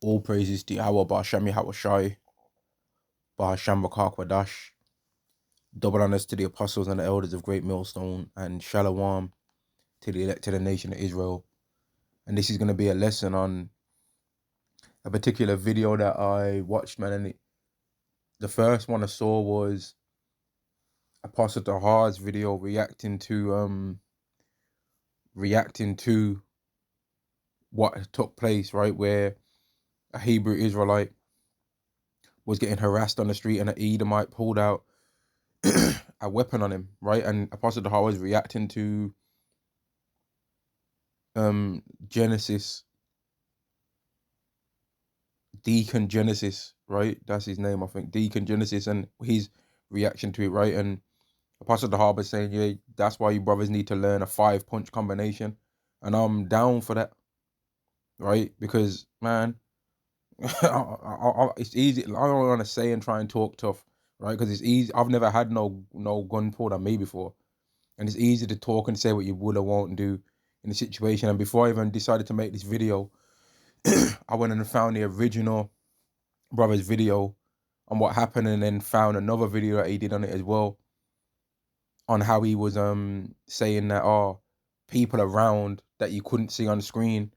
All praises to Yahweh, Ba'Shem Yahweh Shai, Ba'Shem Rakak Double honors to the apostles and the elders of Great Millstone, and Shalom to the elect to the nation of Israel. And this is going to be a lesson on a particular video that I watched, man. And the first one I saw was Apostle Tahar's video reacting to what took place, right, where a Hebrew Israelite was getting harassed on the street and an Edomite pulled out a weapon on him, right? And Apostle Tahar was reacting to Genesis, Deacon Genesis, right? That's his name, I think, Deacon Genesis, and his reaction to it, right? And Apostle Tahar was saying, yeah, that's why you brothers need to learn a 5-punch combination, and I'm down for that, right? Because man, it's easy. I don't want to say and try and talk tough, right? Because it's easy. I've never had no gun pulled on me before, and it's easy to talk and say what you will or won't do in the situation. And before I even decided to make this video, I went and found the original brother's video on what happened, and then found another video that he did on it as well, on how he was saying that people around that you couldn't see on the screen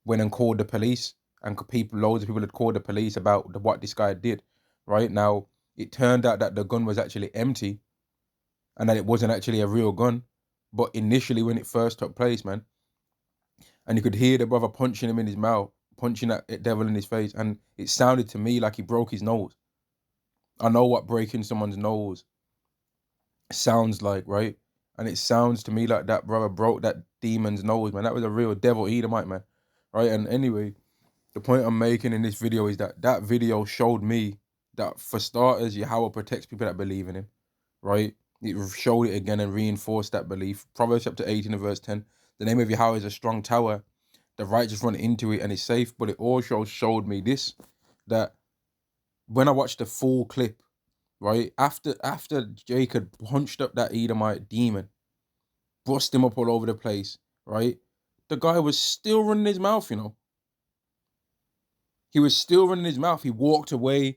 went and called the police, and loads of people had called the police about what this guy did. Right now, it turned out that the gun was actually empty, and that it wasn't actually a real gun. But initially, when it first took place, man, and you could hear the brother punching him in his mouth, punching that devil in his face, and it sounded to me like he broke his nose. I know what breaking someone's nose sounds like, right? And it sounds to me like that brother broke that demon's nose, man. That was a real devil Edomite, man, right? And anyway, the point I'm making in this video is that that video showed me that, for starters, Yahweh protects people that believe in him, right? It showed it again and reinforced that belief. Proverbs chapter 18 and verse 10, the name of Yahweh is a strong tower, the righteous run into it and is safe. But it also showed me this, that when I watched the full clip, right, after Jacob punched up that Edomite demon, bust him up all over the place, right, the guy was still running his mouth, you know. He was still running his mouth. He walked away,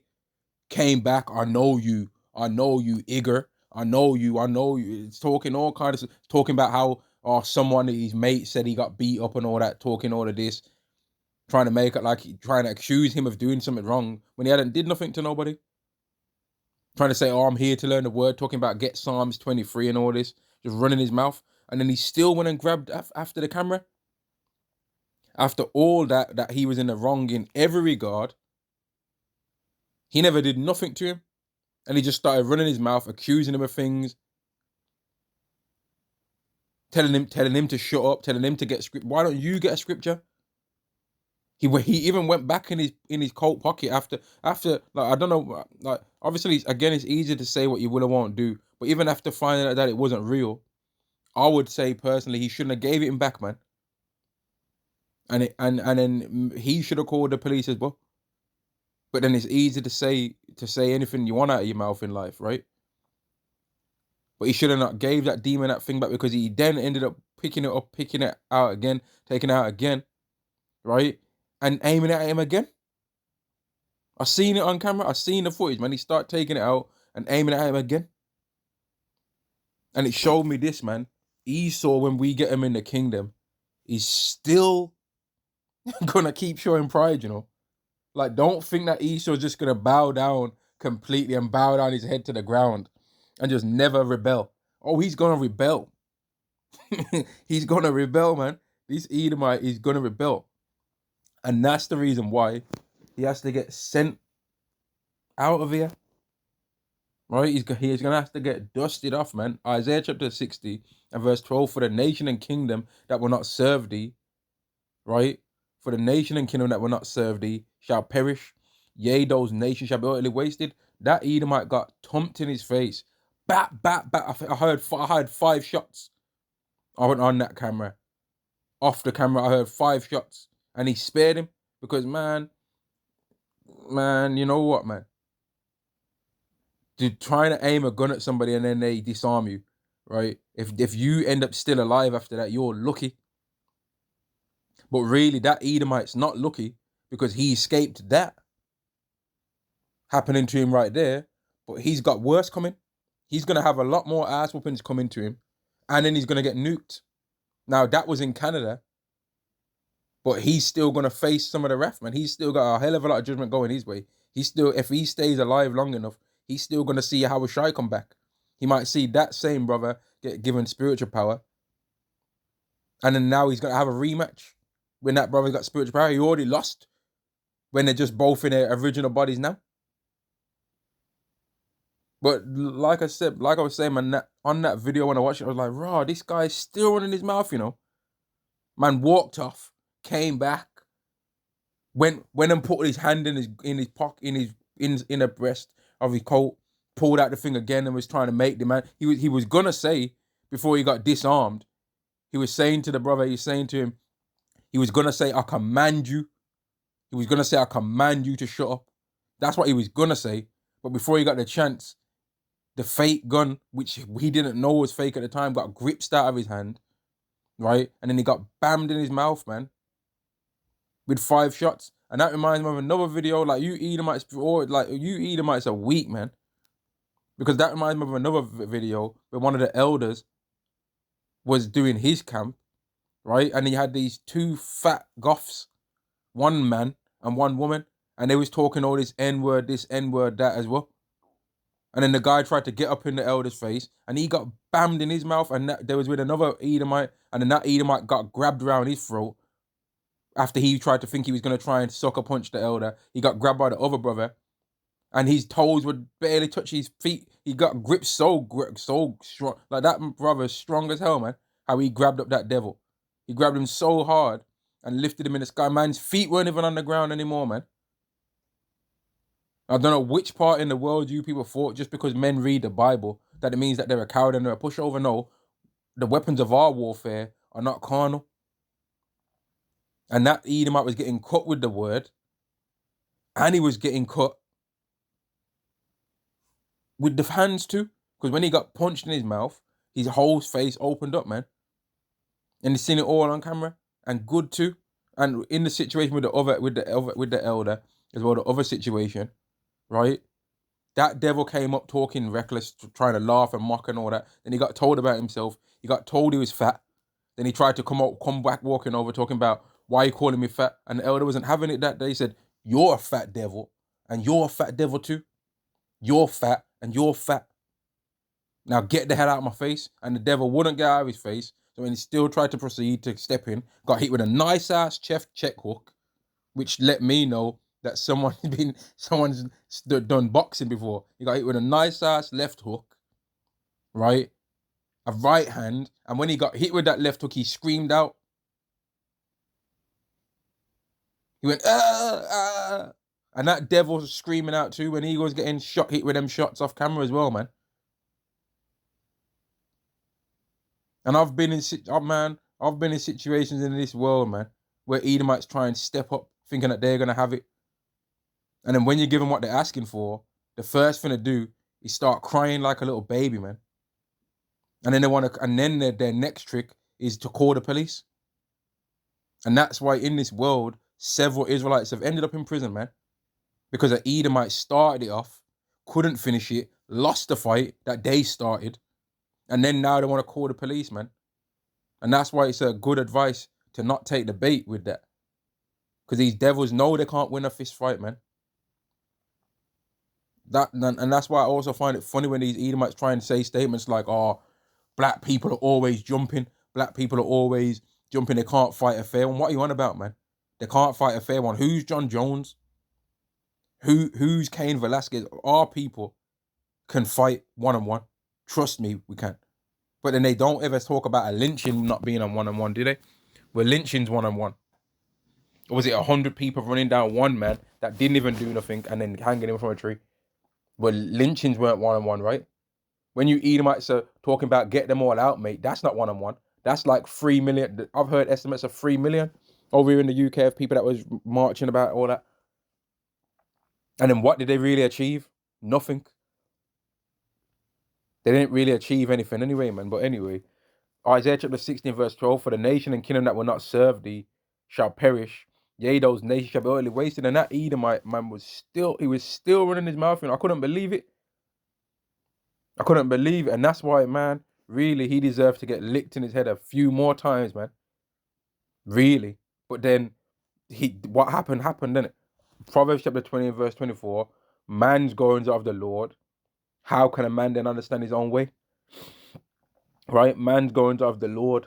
came back. I know you, Igor. I know you. It's talking all kinds of, talking about how someone, his mate, said he got beat up and all that, talking all of this, trying to make it like, trying to accuse him of doing something wrong when he hadn't did nothing to nobody. Trying to say, I'm here to learn the word, talking about get Psalms 23 and all this, just running his mouth. And then he still went and grabbed after the camera. After all that he was in the wrong in every regard. He never did nothing to him. And he just started running his mouth, accusing him of things, telling him to shut up, telling him to get script. Why don't you get a scripture? He even went back in his coat pocket after like, I don't know, like, obviously again it's easy to say what you will or won't do, but even after finding out that it wasn't real, I would say personally he shouldn't have gave it him back, man. And then he should have called the police as well. But then it's easy to say anything you want out of your mouth in life, right? But he should have not gave that demon that thing back, because he then ended up picking it out again, taking it out again, right? And aiming at him again. I seen it on camera. I seen the footage, man. He start taking it out and aiming at him again. And it showed me this, man. Esau, when we get him in the kingdom, he's still gonna keep showing pride, you know. Like, don't think that Esau's just gonna bow down completely and bow down his head to the ground and just never rebel. Oh, he's gonna rebel. He's gonna rebel, man. This Edomite is gonna rebel. And that's the reason why he has to get sent out of here. Right? He's gonna have to get dusted off, man. Isaiah chapter 60 and verse 12, for the nation and kingdom that will not serve thee, right? For the nation and kingdom that will not serve thee shall perish. Yea, those nations shall be utterly wasted. That Edomite got thumped in his face. Bat. I heard 5 shots. I went on that camera. Off the camera, I heard 5 shots. And he spared him because, man, you know what, man? Trying to aim a gun at somebody and then they disarm you, right? If you end up still alive after that, you're lucky. But really, that Edomite's not lucky, because he escaped that happening to him right there. But he's got worse coming. He's going to have a lot more ass whoopings coming to him. And then he's going to get nuked. Now, that was in Canada. But he's still going to face some of the ref, man. He's still got a hell of a lot of judgment going his way. He's still, if he stays alive long enough, he's still going to see Howard Shy come back. He might see that same brother get given spiritual power. And then now he's going to have a rematch. When that brother got spiritual power, he already lost. When they're just both in their original bodies now. But like I said, like I was saying, man, on that video when I watched it, I was like, raw, this guy's still running his mouth, you know. Man walked off, came back, went and put his hand in his pocket, in the breast of his coat, pulled out the thing again and was trying to make the man. He was gonna say, before he got disarmed, he was saying to the brother, he was saying to him, he was gonna say, I command you. He was gonna say, I command you to shut up. That's what he was gonna say. But before he got the chance, the fake gun, which he didn't know was fake at the time, got gripped out of his hand, right? And then he got bammed in his mouth, man, with 5 shots. And that reminds me of another video, like you Edomites, are weak, man. Because that reminds me of another video where one of the elders was doing his camp, right? And he had these 2 fat goths, one man and one woman, and they was talking all this N-word, this N-word, that as well. And then the guy tried to get up in the elder's face, and he got bammed in his mouth, and there was with another Edomite, and then that Edomite got grabbed around his throat. After he tried to think he was going to try and sucker punch the elder, he got grabbed by the other brother, and his toes would barely touch his feet. He got gripped so strong. Like, that brother's strong as hell, man. How he grabbed up that devil. He grabbed him so hard and lifted him in the sky. Man's feet weren't even on the ground anymore, man. I don't know which part in the world you people thought just because men read the Bible that it means that they're a coward and they're a pushover. No, the weapons of our warfare are not carnal. And that Edomite was getting cut with the word, and he was getting cut with the hands too. Because when he got punched in his mouth, his whole face opened up, man. And he's seen it all on camera, and good too. And in the situation with the elder as well, the other situation, right? That devil came up talking reckless, trying to laugh and mock and all that. Then he got told about himself. He got told he was fat. Then he tried to come back walking over, talking about why you calling me fat. And the elder wasn't having it that day. He said, you're a fat devil, and you're a fat devil too. You're fat, and you're fat. Now get the hell out of my face. And the devil wouldn't get out of his face. So when he still tried to proceed to step in, got hit with a nice ass chest check hook, which let me know that someone's done boxing before. He got hit with a nice ass left hook, right? A right hand. And when he got hit with that left hook, he screamed out. He went, ah, ah. And that devil was screaming out too when he was getting hit with them shots off camera as well, man. And I've been in situations in this world, man, where Edomites try and step up thinking that they're going to have it. And then when you give them what they're asking for, the first thing to do is start crying like a little baby, man. And then their next trick is to call the police. And that's why in this world, several Israelites have ended up in prison, man. Because an Edomite started it off, couldn't finish it, lost the fight that they started, and then now they want to call the police, man. And that's why it's a good advice to not take the bait with that. Because these devils know they can't win a fist fight, man. And that's why I also find it funny when these Edomites try and say statements like, oh, black people are always jumping. Black people are always jumping. They can't fight a fair one. What are you on about, man? They can't fight a fair one. Who's John Jones? Who's Cain Velasquez? Our people can fight one-on-one. Trust me, we can. But then they don't ever talk about a lynching not being on one-on-one, do they? Well, lynching's one-on-one. Or was it 100 people running down one man that didn't even do nothing and then hanging him from a tree? Well, lynchings weren't one-on-one, right? When you Edomites are talking about get them all out, mate, that's not one-on-one. That's like 3 million. I've heard estimates of 3 million over here in the UK of people that was marching about all that. And then what did they really achieve? Nothing. They didn't really achieve anything anyway, man. But anyway, Isaiah chapter 16 verse 12, for the nation and kingdom that will not serve thee shall perish, Yea, those nations shall be utterly wasted. And that Edomite man was still running his mouth. I couldn't believe it. I couldn't believe it. And that's why, man, really, he deserves to get licked in his head a few more times, man. Really. But then what happened, didn't it? Proverbs chapter 20, verse 24. Man's goings are of the Lord. How can a man then understand his own way? Right? Man's goings are of the Lord.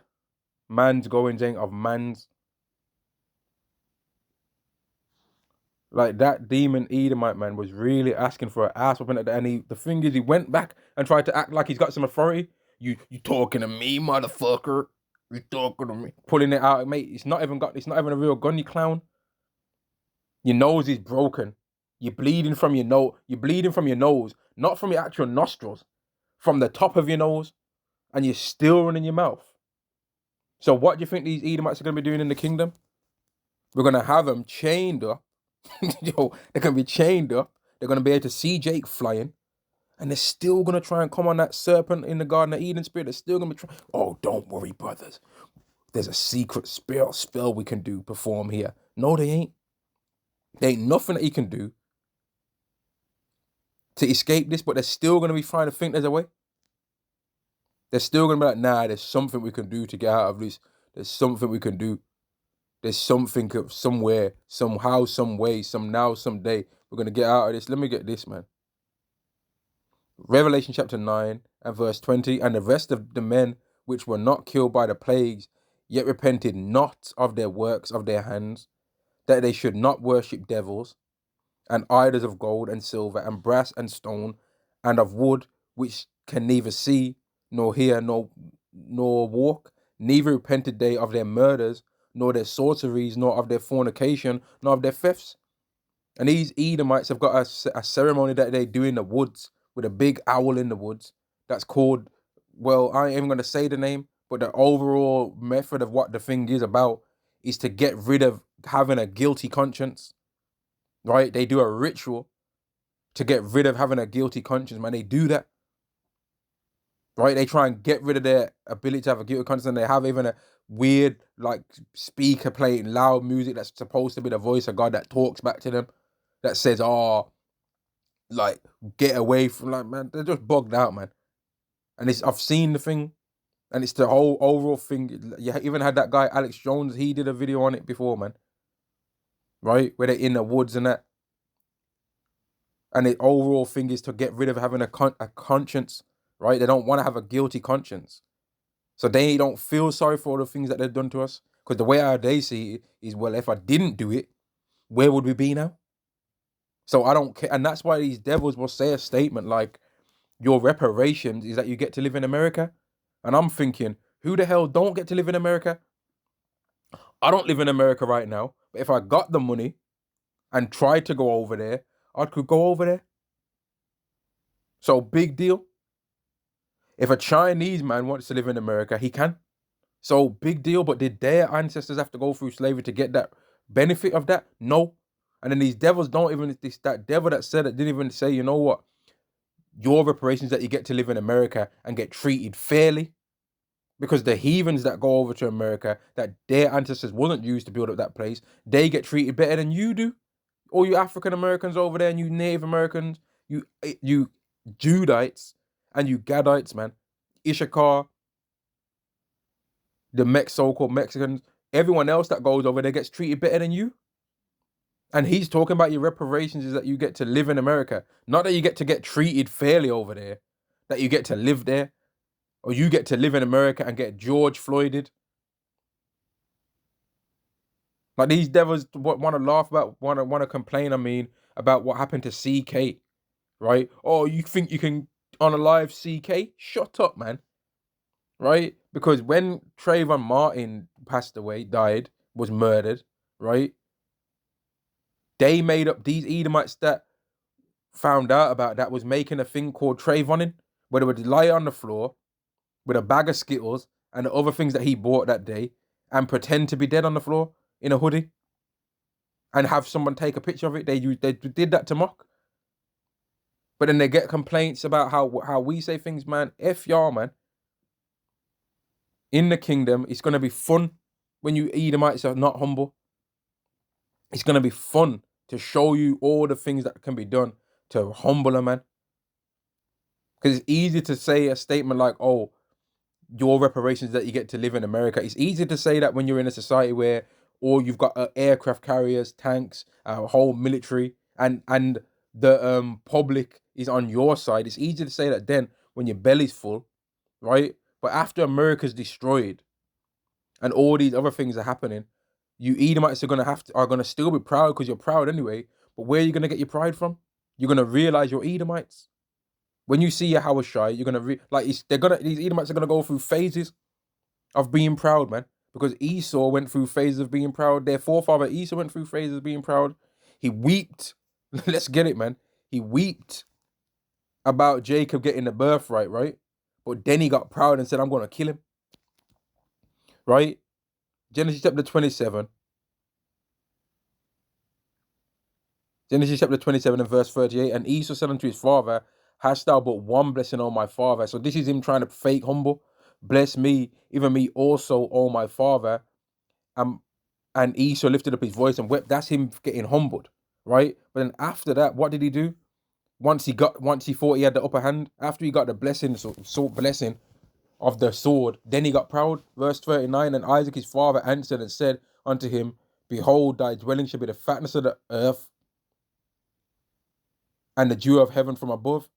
Man's goings ain't of man's. Like that demon Edomite man was really asking for an ass whooping at the end. The thing is, he went back and tried to act like he's got some authority. You talking to me, motherfucker? You talking to me? Pulling it out, mate. It's not even a real gun, you clown. Your nose is broken. You're bleeding from your nose. You're bleeding from your nose, not from your actual nostrils, from the top of your nose, and you're still running your mouth. So what do you think these Edomites are going to be doing in the kingdom? We're going to have them chained up. Yo, they're going to be chained up. They're going to be able to see Jake flying. And they're still going to try and come on that serpent in the Garden of Eden spirit. They're still going to be trying. Oh, don't worry, brothers. There's a secret spell we can perform here. No, they ain't. There ain't nothing that he can do to escape this, but they're still going to be trying to think there's a way. They're still going to be like, nah, there's something we can do to get out of this. There's something we can do. There's something somewhere, somehow, some way, someday, we're going to get out of this. Let me get this, man. Revelation chapter 9 and verse 20. And the rest of the men which were not killed by the plagues, yet repented not of their works of their hands, that they should not worship devils, and idols of gold and silver, and brass and stone, and of wood, which can neither see, nor hear, nor walk, neither repented they of their murders, nor their sorceries, nor of their fornication, nor of their thefts. And these Edomites have got a ceremony that they do in the woods, with a big owl in the woods, that's called, well, I ain't even going to say the name, but the overall method of what the thing is about is to get rid of having a guilty conscience, right? They do a ritual to get rid of having a guilty conscience, man. They do that, right? They try and get rid of their ability to have a guilty conscience, and they have even a weird, like, speaker playing loud music that's supposed to be the voice of God that talks back to them, that says, oh, like, get away from, like, man, they're just bugged out, man. And I've seen the thing, and it's the whole overall thing. You even had that guy, Alex Jones, he did a video on it before, man. Right? Where they're in the woods and that. And the overall thing is to get rid of having a conscience, right? They don't want to have a guilty conscience. So they don't feel sorry for all the things that they've done to us. Because the way how they see it is, well, if I didn't do it, where would we be now? So I don't care. And that's why these devils will say a statement like, your reparations is that you get to live in America. And I'm thinking, who the hell don't get to live in America? I don't live in America right now. But if I got the money and tried to go over there, I could go over there. So big deal. If a Chinese man wants to live in America, he can. So big deal. But did their ancestors have to go through slavery to get that benefit of that? No. And then these devils don't even, that devil that said it didn't even say, you know what? Your reparations that you get to live in America and get treated fairly. Because the heathens that go over to America, that their ancestors wasn't used to build up that place, they get treated better than you do. All you African Americans over there, and you Native Americans, you Judites, and you Gadites, man, Ishakar, the so-called Mexicans, everyone else that goes over there gets treated better than you. And he's talking about your reparations is that you get to live in America, not that you get to get treated fairly over there, that you get to live there, or you get to live in America and get George Floyded. Like, these devils want to laugh about, want to complain, about what happened to CK, right? Oh, you think you can unalive CK? Shut up, man. Right? Because when Trayvon Martin passed away, died, was murdered, right? They made up, these Edomites that found out about that was making a thing called Trayvoning, where they would lie on the floor with a bag of Skittles and the other things that he bought that day and pretend to be dead on the floor in a hoodie and have someone take a picture of it. They did that to mock. But then they get complaints about how we say things, man. F y'all, man. In the kingdom, it's going to be fun when you Edomites are not humble. It's gonna be fun to show you all the things that can be done to humble a man. Because it's easy to say a statement like, "Oh, your reparations that you get to live in America." It's easy to say that when you're in a society where all you've got aircraft carriers, tanks, a whole military, and the public is on your side. It's easy to say that then when your belly's full, right? But after America's destroyed and all these other things are happening, you Edomites are gonna still be proud because you're proud anyway. But where are you gonna get your pride from? You're gonna realize you're Edomites. When you see Yahushua, you're gonna these Edomites are gonna go through phases of being proud, man. Because Esau went through phases of being proud. Their forefather Esau went through phases of being proud. He wept. Let's get it, man. He wept about Jacob getting the birthright, right? But then he got proud and said, "I'm gonna kill him." Right? Genesis chapter 27. Genesis chapter 27 and verse 38. And Esau said unto his father, "Hast thou but one blessing, O my father?" So this is him trying to fake humble. "Bless me, even me also, O my father." And Esau lifted up his voice and wept. That's him getting humbled, right? But then after that, what did he do? Once he thought he had the upper hand, after he got the blessing, blessing of the sword, then he got proud. Verse 39, and Isaac his father answered and said unto him, "Behold, thy dwelling shall be the fatness of the earth, and the dew of heaven from above.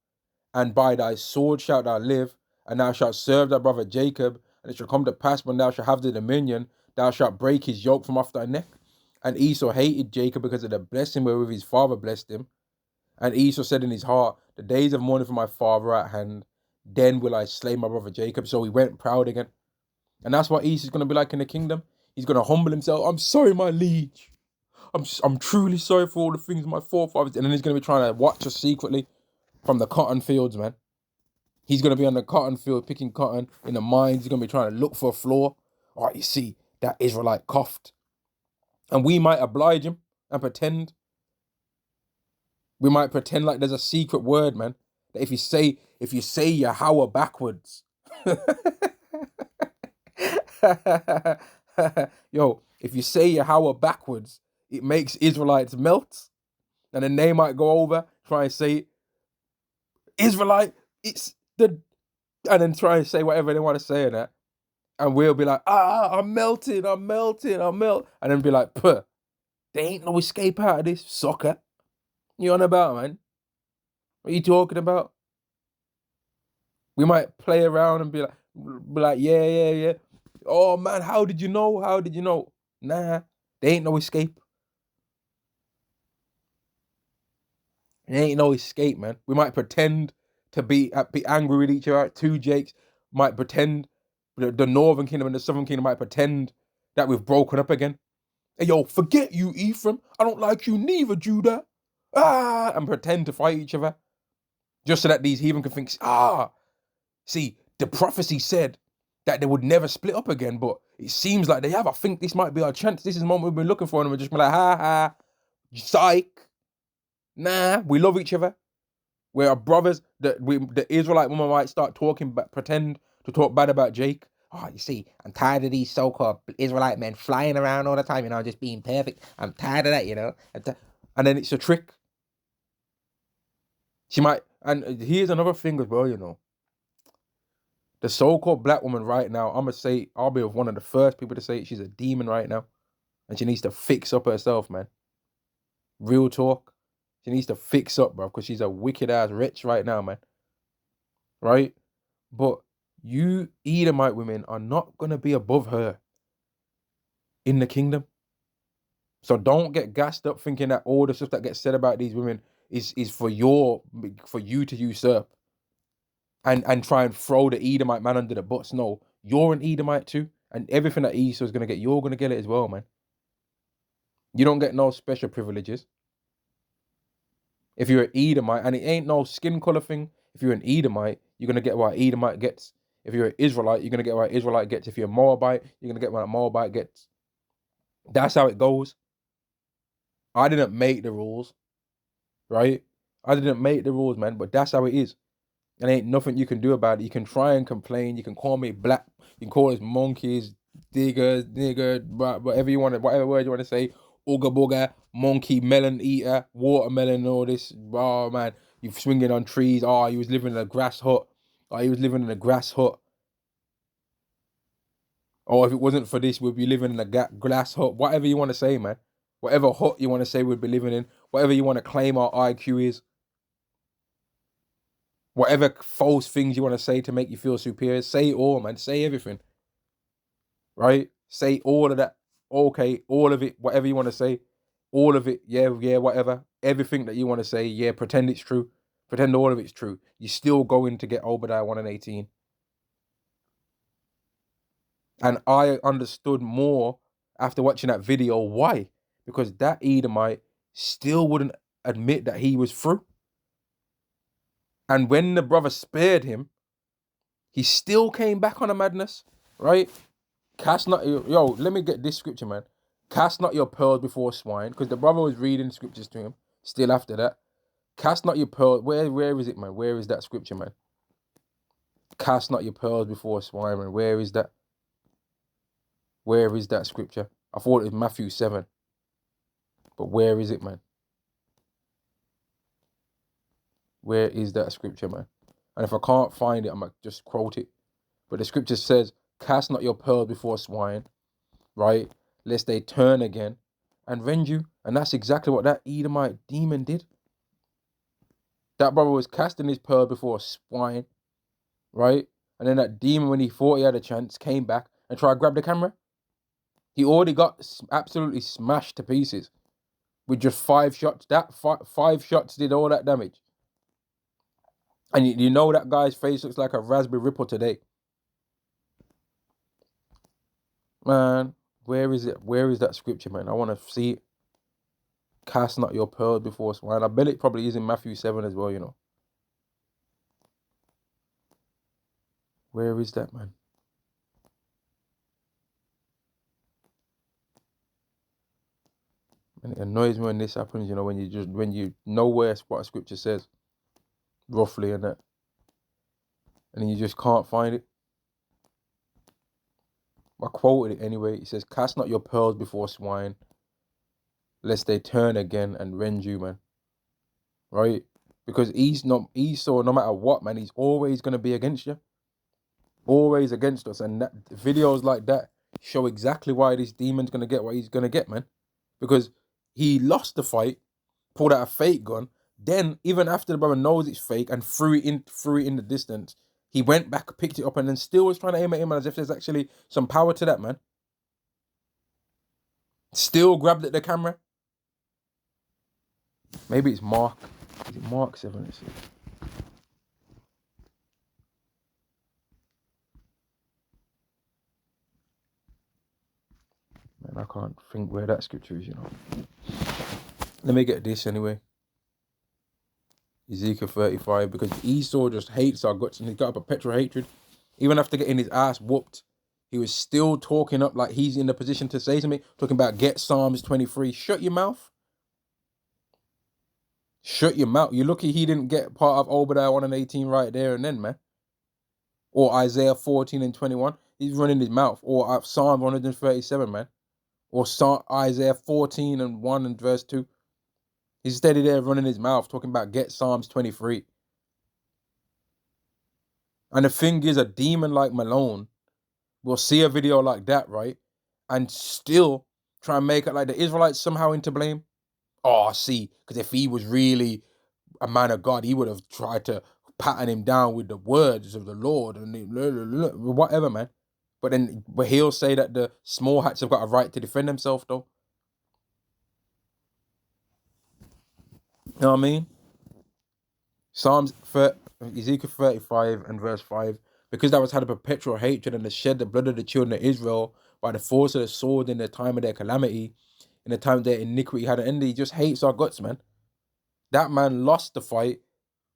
And by thy sword shalt thou live, and thou shalt serve thy brother Jacob. And it shall come to pass when thou shalt have the dominion, thou shalt break his yoke from off thy neck." And Esau hated Jacob because of the blessing wherewith his father blessed him. And Esau said in his heart, "The days of mourning for my father are at hand. Then will I slay my brother Jacob." So he went proud again. And that's what Esau's going to be like in the kingdom. He's going to humble himself. "I'm sorry, my liege. I'm truly sorry for all the things my forefathers." And then he's going to be trying to watch us secretly from the cotton fields, man. He's going to be on the cotton field picking cotton in the mines. He's going to be trying to look for a flaw. All right, you see, that Israelite coughed. And we might oblige him and pretend. We might pretend like there's a secret word, man. That if you say Yahweh backwards. Yo, if you say Yahweh backwards, it makes Israelites melt. And then they might go over, try and say, "Israelite, it's the..." And then try and say whatever they want to say in that. And we'll be like, "I'm melting. And then be like, "Puh, there ain't no escape out of this, sucker. You on about, man? What are you talking about?" We might play around and be like, yeah. "Oh, man, how did you know? Nah, there ain't no escape. There ain't no escape, man. We might pretend to be angry with each other. Two Jakes might pretend, the northern kingdom and the southern kingdom might pretend that we've broken up again. "Hey, yo, forget you, Ephraim. I don't like you neither, Judah." And pretend to fight each other. Just so that these heathen can think, see, the prophecy said that they would never split up again, but it seems like they have. I think this might be our chance. This is the moment we've been looking for, and we're just be like, "Ha, psych. Nah, we love each other. We're our brothers." The Israelite woman might start talking, but pretend to talk bad about Jake. "Oh, you see, I'm tired of these so-called Israelite men flying around all the time, just being perfect. I'm tired of that, And then it's a trick. She might, and here's another thing as well, the so-called black woman right now, I'm gonna say, I'll be one of the first people to say she's a demon right now. And she needs to fix up herself, man. Real talk. She needs to fix up, bro, because she's a wicked ass wretch right now, man. Right? But you Edomite women are not gonna be above her in the kingdom. So don't get gassed up thinking that all the stuff that gets said about these women is for you to usurp and try and throw the Edomite man under the bus. No, you're an Edomite too, and everything that Esau is gonna get, you're gonna get it as well, man. You don't get no special privileges if you're an Edomite, and it ain't no skin color thing. If you're an Edomite, you're gonna get what Edomite gets. If you're an Israelite, you're gonna get what Israelite gets. If you're a Moabite, you're gonna get what a Moabite gets. That's how it goes. I didn't make the rules, right? I didn't make the rules, man, but that's how it is. And ain't nothing you can do about it. You can try and complain. You can call me black. You can call us monkeys, diggers, nigger, whatever you want, whatever word you want to say. ooga booga, monkey, melon eater, watermelon, and all this. Oh man, you swinging on trees. Oh, he was living in a grass hut. Oh, he was living in a grass hut. Or if it wasn't for this, we'd be living in a glass hut. Whatever you want to say, man. Whatever hut you want to say we'd be living in. Whatever you want to claim our IQ is. Whatever false things you want to say to make you feel superior. Say it all, man. Say everything. Right? Say all of that. Okay, all of it. Whatever you want to say. All of it. Yeah, whatever. Everything that you want to say. Yeah, pretend it's true. Pretend all of it's true. You're still going to get Obadiah 1 and 18. And I understood more after watching that video. Why? Because that Edomite still wouldn't admit that he was through. And when the brother spared him, he still came back on a madness, right? Cast not yo, let me get this scripture, man. Cast not your pearls before swine, because the brother was reading scriptures to him. Still after that, cast not your pearls. Where is it, man? Where is that scripture, man? Cast not your pearls before swine, man. Where is that? Where is that scripture? I thought it was Matthew 7. But where is it, man? Where is that scripture, man? And if I can't find it, I might just quote it. But the scripture says, cast not your pearls before swine, right? Lest they turn again and rend you. And that's exactly what that Edomite demon did. That brother was casting his pearl before swine, right? And then that demon, when he thought he had a chance, came back and tried to grab the camera. He already got absolutely smashed to pieces with just 5 shots. That 5 shots did all that damage. And you know that guy's face looks like a Raspberry Ripple today. Man, where is it? Where is that scripture, man? I want to see it. Cast not your pearls before swine. I bet it probably is in Matthew 7 as well, you know. Where is that, man? And it annoys me when this happens, you know, when you know where what a scripture says, roughly, and that, and then you just can't find it. I quoted it anyway. It says, cast not your pearls before swine, lest they turn again and rend you, man. Right? Because Esau, no matter what, man, he's always going to be against you. Always against us. And videos like that show exactly why this demon's going to get what he's going to get, man. Because he lost the fight, pulled out a fake gun. Then, even after the brother knows it's fake and threw it in the distance, he went back, picked it up, and then still was trying to aim at him as if there's actually some power to that, man. Still grabbed at the camera. Maybe it's Mark. Is it Mark 7? Let's see. Man, I can't think where that scripture is, you know. Let me get this anyway. Ezekiel 35, because Esau just hates our guts and he's got a perpetual hatred. Even after getting his ass whooped, he was still talking up like he's in the position to say something, talking about get Psalms 23. Shut your mouth. Shut your mouth. You're lucky he didn't get part of Obadiah 1 and 18 right there and then, man. Or Isaiah 14 and 21. He's running his mouth. Or Psalm 137, man. Or Isaiah 14 and 1 and verse 2. He's steady there running his mouth, talking about get Psalms 23. And the thing is, a demon like Malone will see a video like that, right? And still try and make it like the Israelites somehow into blame. Oh, see, because if he was really a man of God, he would have tried to pattern him down with the words of the Lord and whatever, man. But he'll say that the small hats have got a right to defend themselves, though. You know what I mean? Ezekiel 35 and verse 5. Because thou hast had a perpetual hatred and hast shed the blood of the children of Israel by the force of the sword in the time of their calamity, in the time their iniquity had an end. He just hates our guts, man. That man lost the fight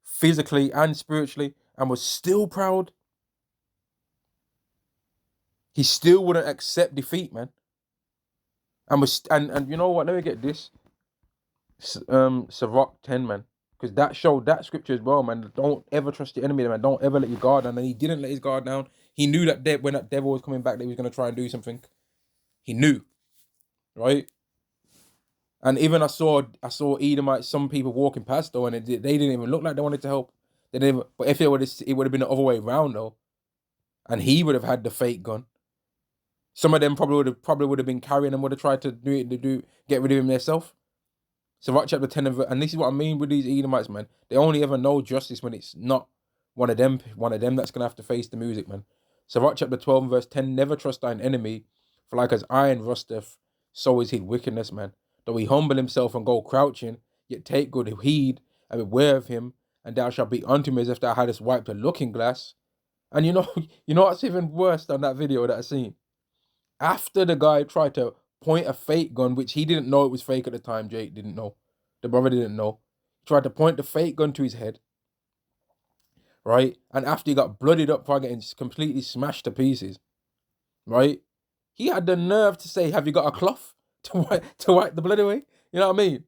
physically and spiritually and was still proud. He still wouldn't accept defeat, man. And you know what? Let me get this. Sirach 10, man. Because that showed that scripture as well, man. Don't ever trust your enemy, man. Don't ever let your guard down. And he didn't let his guard down. He knew that when that devil was coming back, that he was going to try and do something. He knew. Right? And even I saw Edomites, some people walking past though, and they didn't even look like they wanted to help. They didn't even, but if it would have been the other way around though, and he would have had the fake gun. Some of them probably would have been carrying and would have tried to get rid of him themselves. So right chapter 10 and this is what I mean with these Edomites, man. They only ever know justice when it's not one of them that's gonna have to face the music, man. So right chapter 12 and verse 10, never trust thine enemy, for like as iron rusteth, so is his wickedness, man. Though he humble himself and go crouching, yet take good heed and beware of him, and thou shalt be unto me as if thou hadst wiped a looking glass. And you know what's even worse than that video that I seen? After the guy tried to point a fake gun, which he didn't know it was fake at the time, Jake didn't know. The brother didn't know. He tried to point the fake gun to his head, right? And after he got bloodied up by getting completely smashed to pieces, right? He had the nerve to say, "Have you got a cloth to wipe the blood away?" You know what I mean?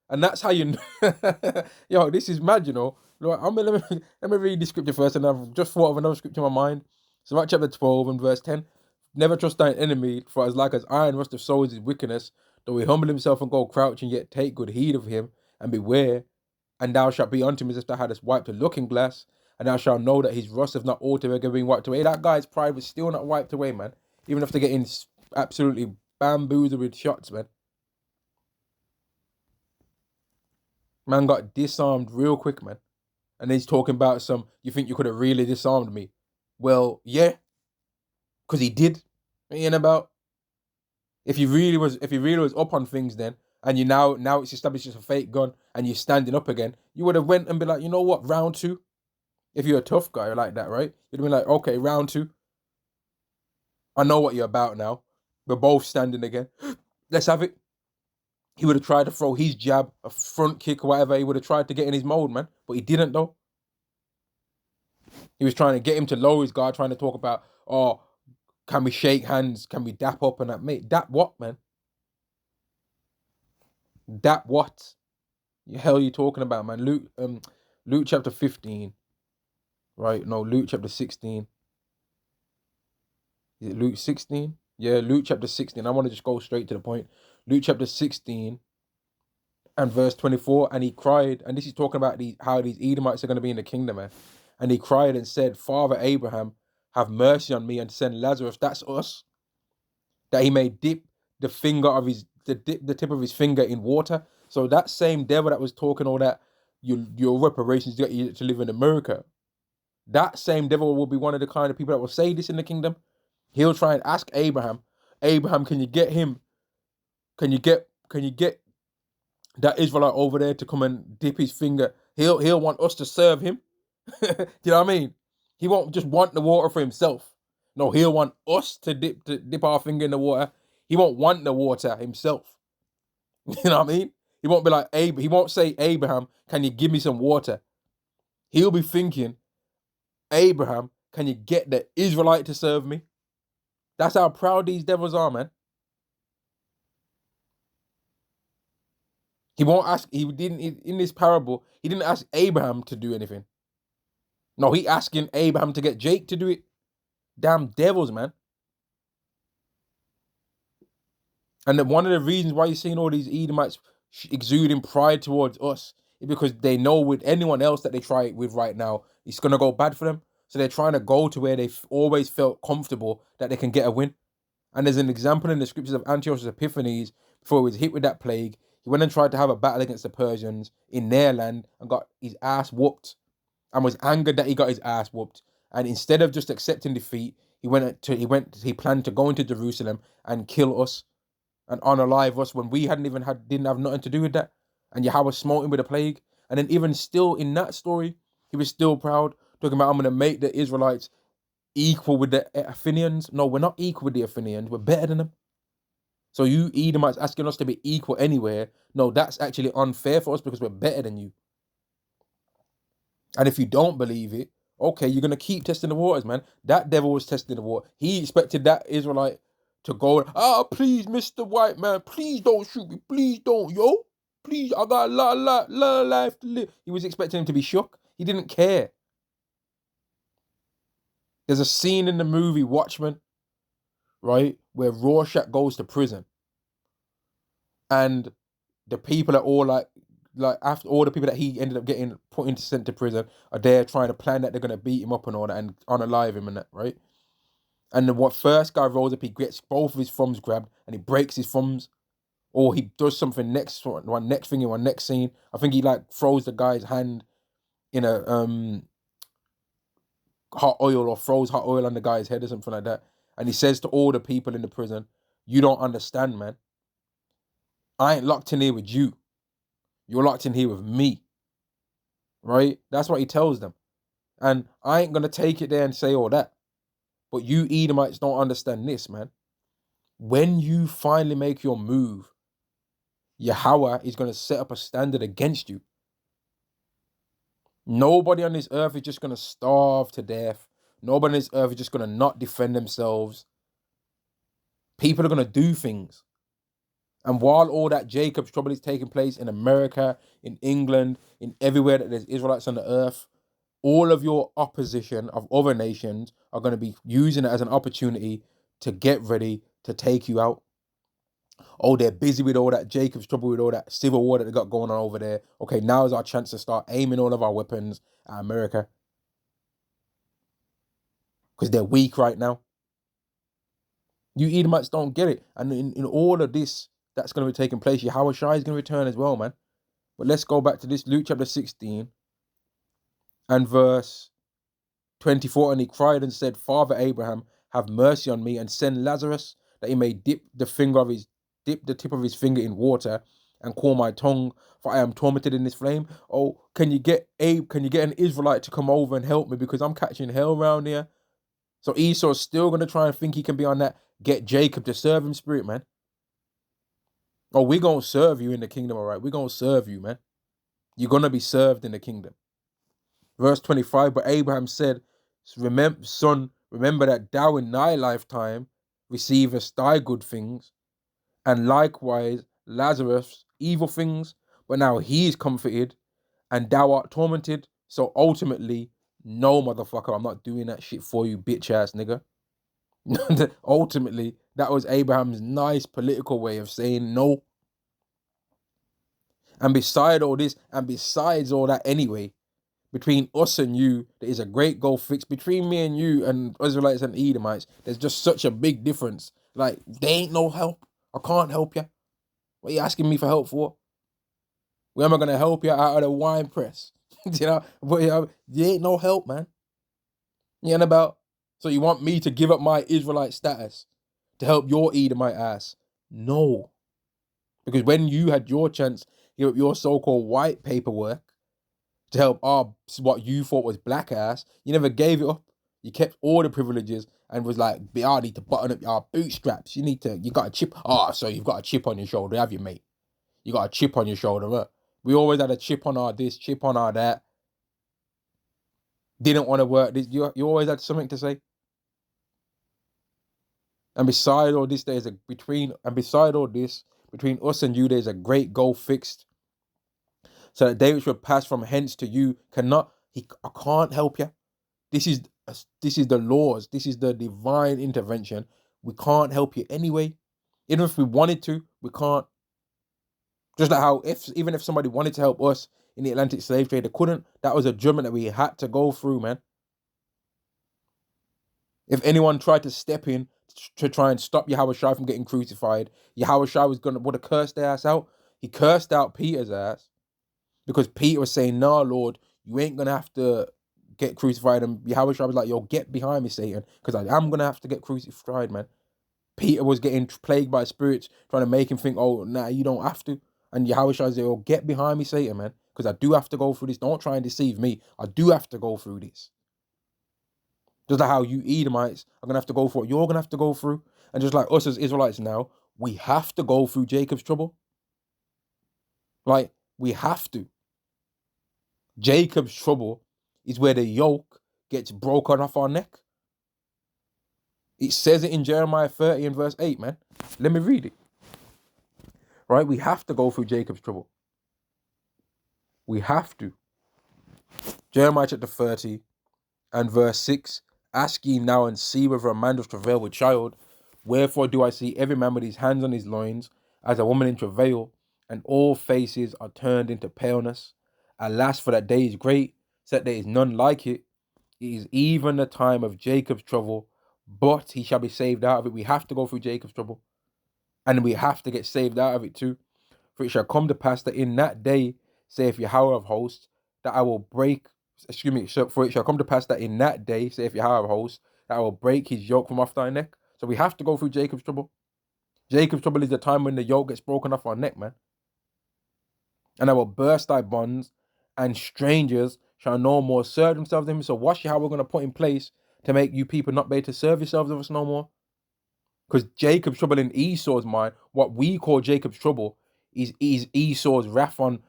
And that's how you know. Yo, this is mad, you know. Like, let me read the scripture first, and I've just thought of another scripture in my mind. So, right, chapter 12 and verse 10. Never trust thine enemy, for as like as iron rust of souls is wickedness, though he humble himself and go crouching, yet take good heed of him, and beware, and thou shalt be unto him as if thou hadst wiped a looking glass, and thou shalt know that his rust have not altogether been wiped away. That guy's pride was still not wiped away, man. Even after getting absolutely bamboozled with shots, man. Man got disarmed real quick, man. And he's talking about you think you could have really disarmed me? Well, yeah, because he did. You know about if he really was up on things then, and you now it's established as a fake gun, and you're standing up again, you would have went and be like, you know what, round two. If you're a tough guy like that, right? You'd be like, okay, round two. I know what you're about now. We're both standing again. Let's have it. He would have tried to throw his jab, a front kick or whatever. He would have tried to get in his mold, man. But he didn't, though. He was trying to get him to lower his guard, trying to talk about, oh, can we shake hands? Can we dap up and that? Mate, dap what, man? Dap what? The hell are you talking about, man? Luke chapter 15. Right? No, Luke chapter 16. Is it Luke 16? Yeah, Luke chapter 16. I want to just go straight to the point. Luke chapter 16 and verse 24. And he cried, and this is talking about how these Edomites are going to be in the kingdom, man. And he cried and said, Father Abraham, have mercy on me and send Lazarus, that's us, that he may dip the tip of his finger in water. So that same devil that was talking all that, your reparations get you to live in America, that same devil will be one of the kind of people that will say this in the kingdom. He'll try and ask Abraham, can you get him? Can you get that Israelite over there to come and dip his finger? He'll want us to serve him. Do you know what I mean? He won't just want the water for himself. No, he'll want us to dip our finger in the water. He won't want the water himself. You know what I mean? He won't be like he won't say, Abraham, can you give me some water? He'll be thinking, Abraham, can you get the Israelite to serve me? That's how proud these devils are, man. He won't ask, in this parable, he didn't ask Abraham to do anything. No, he asking Abraham to get Jake to do it. Damn devils, man. And then one of the reasons why you're seeing all these Edomites exuding pride towards us is because they know with anyone else that they try it with right now, it's going to go bad for them. So they're trying to go to where they've always felt comfortable that they can get a win. And there's an example in the scriptures of Antiochus Epiphanes, before he was hit with that plague. He went and tried to have a battle against the Persians in their land and got his ass whooped, and was angered that he got his ass whooped. And instead of just accepting defeat, he planned to go into Jerusalem and kill us and unalive us when we didn't have nothing to do with that. And Yahweh smote him with a plague. And then even still in that story, he was still proud, talking about, I'm going to make the Israelites equal with the Athenians. No, we're not equal with the Athenians. We're better than them. So you Edomites asking us to be equal anywhere, no, that's actually unfair for us because we're better than you. And if you don't believe it, okay, you're going to keep testing the waters, man. That devil was testing the water. He expected that Israelite to go, please, Mr. White Man, please don't shoot me. Please don't, yo. Please, I got a lot of life to live. He was expecting him to be shook. He didn't care. There's a scene in the movie Watchmen, right, where Rorschach goes to prison. And the people that all like after all the people that he ended up getting put into sent to prison are there trying to plan that they're gonna beat him up and all that and unalive him and that, right? And then what first guy rolls up, he gets both of his thumbs grabbed and he breaks his thumbs, or he does something next thing in one next scene. I think he like throws the guy's hand in a hot oil or throws hot oil on the guy's head or something like that. And he says to all the people in the prison, "You don't understand, man. I ain't locked in here with you. You're locked in here with me." Right? That's what he tells them. And I ain't gonna take it there and say all that. But you Edomites don't understand this, man. When you finally make your move, Yahweh is gonna set up a standard against you. Nobody on this earth is just gonna starve to death. Nobody on this earth is just gonna not defend themselves. People are gonna do things. And while all that Jacob's trouble is taking place in America, in England, in everywhere that there's Israelites on the earth, all of your opposition of other nations are going to be using it as an opportunity to get ready to take you out. Oh, they're busy with all that Jacob's trouble, with all that civil war that they got going on over there. Okay, now is our chance to start aiming all of our weapons at America. Because they're weak right now. You Edomites don't get it. And in all of this that's going to be taking place, Yahweh Shai is going to return as well, man. But let's go back to this, Luke chapter 16 and verse 24. And he cried and said, "Father Abraham, have mercy on me and send Lazarus that he may dip the tip of his finger in water and cool my tongue, for I am tormented in this flame." Oh, can you get an Israelite to come over and help me, because I'm catching hell around here? So Esau's still gonna try and think he can be on that get Jacob to serve him spirit, man. Oh, we're gonna serve you in the kingdom, all right? We're gonna serve you, man. You're gonna be served in the kingdom. Verse 25, but Abraham said, Son, remember that thou in thy lifetime receivest thy good things, and likewise Lazarus evil things, but now he is comforted, and thou art tormented. So ultimately, no, motherfucker, I'm not doing that shit for you, bitch ass nigga. Ultimately, that was Abraham's nice political way of saying no. And besides all that anyway, between us and you, there is a great gulf fixed between me and you and Israelites and Edomites. There's just such a big difference. Like, there ain't no help. I can't help you. What are you asking me for help for? Where am I going to help you out of the wine press? But there ain't no help, man. You know about? So you want me to give up my Israelite status to help your Edomite ass? No. Because when you had your chance, give up your so-called white paperwork to help what you thought was black ass, you never gave it up. You kept all the privileges and was like, I need to button up your bootstraps. You got a chip. So you've got a chip on your shoulder, have you, mate? You got a chip on your shoulder, huh? We always had a chip on our this, chip on our that. Didn't want to work. You always had something to say. And beside all this, between us and you, there's a great goal fixed, so that they which will pass from hence to you I can't help you. This is the laws. This is the divine intervention. We can't help you anyway. Even if we wanted to, we can't. Just like how even if somebody wanted to help us in the Atlantic slave trade, they couldn't. That was a judgment that we had to go through, man. If anyone tried to step in to try and stop Yahweh Shai from getting crucified, Yahweh Shai would have cursed their ass out. He cursed out Peter's ass because Peter was saying, "No, Lord, you ain't gonna have to get crucified." And Yahweh Shai was like, "Yo, get behind me, Satan, because I'm gonna have to get crucified, man." Peter was getting plagued by spirits trying to make him think, "Oh, nah, you don't have to." And Yahweh Shai said, "Oh, get behind me, Satan, man, because I do have to go through this. Don't try and deceive me. I do have to go through this." Just like how you Edomites are going to have to go through what you're going to have to go through. And just like us as Israelites now, we have to go through Jacob's trouble. Like, we have to. Jacob's trouble is where the yoke gets broken off our neck. It says it in Jeremiah 30 and verse 8, man. Let me read it. Right? We have to go through Jacob's trouble. We have to. Jeremiah chapter 30 and verse 6. Ask ye now and see whether a man does travail with child. Wherefore do I see every man with his hands on his loins, as a woman in travail, and all faces are turned into paleness. Alas, for that day is great, so that there is none like it. It is even the time of Jacob's trouble, but he shall be saved out of it. We have to go through Jacob's trouble, and we have to get saved out of it too. For it shall come to pass that in that day, saith Yahweh of hosts, that I will break, for it shall come to pass that in that day, saith Yahweh of hosts, that I will break his yoke from off thy neck. So we have to go through Jacob's trouble. Jacob's trouble is the time when the yoke gets broken off our neck, man. And I will burst thy bonds, and strangers shall no more serve themselves to him. So watch how we're going to put in place to make you people not be able to serve yourselves of us no more. Because Jacob's trouble in Esau's mind, what we call Jacob's trouble, is Esau's wrath on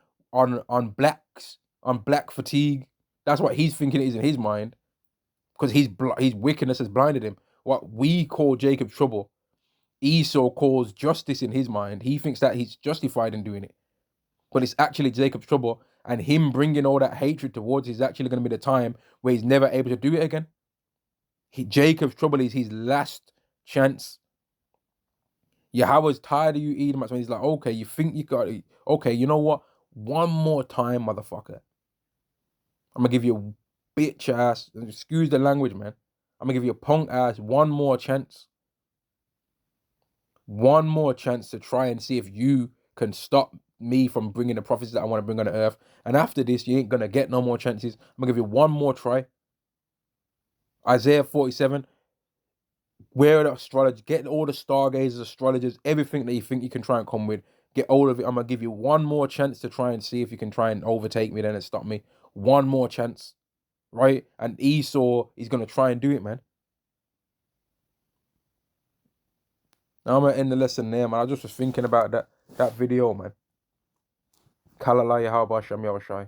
blacks, on black fatigue. That's what he's thinking it is in his mind, because his wickedness has blinded him. What we call Jacob's trouble, Esau calls justice in his mind. He thinks that he's justified in doing it, but it's actually Jacob's trouble, and him bringing all that hatred towards is actually going to be the time where he's never able to do it again. Jacob's trouble is his last chance. Yahweh's tired of you eating, man. He's like, okay, you think you got it. Okay, you know what? One more time, motherfucker. I'm gonna give you a bitch ass, excuse the language, man. I'm gonna give you a punk ass one more chance. One more chance to try and see if you can stop me from bringing the prophecies that I want to bring on the earth. And after this, you ain't gonna get no more chances. I'm gonna give you one more try. Isaiah 47. Where the astrologers, get all the stargazers, astrologers, everything that you think you can try and come with, get all of it. I'm gonna give you one more chance to try and see if you can try and overtake me then and stop me. One more chance, right? And Esau is gonna try and do it, man. Now I'm gonna end the lesson there, man. I just was thinking about that video, man. Kalalaya Habasham Yahushai.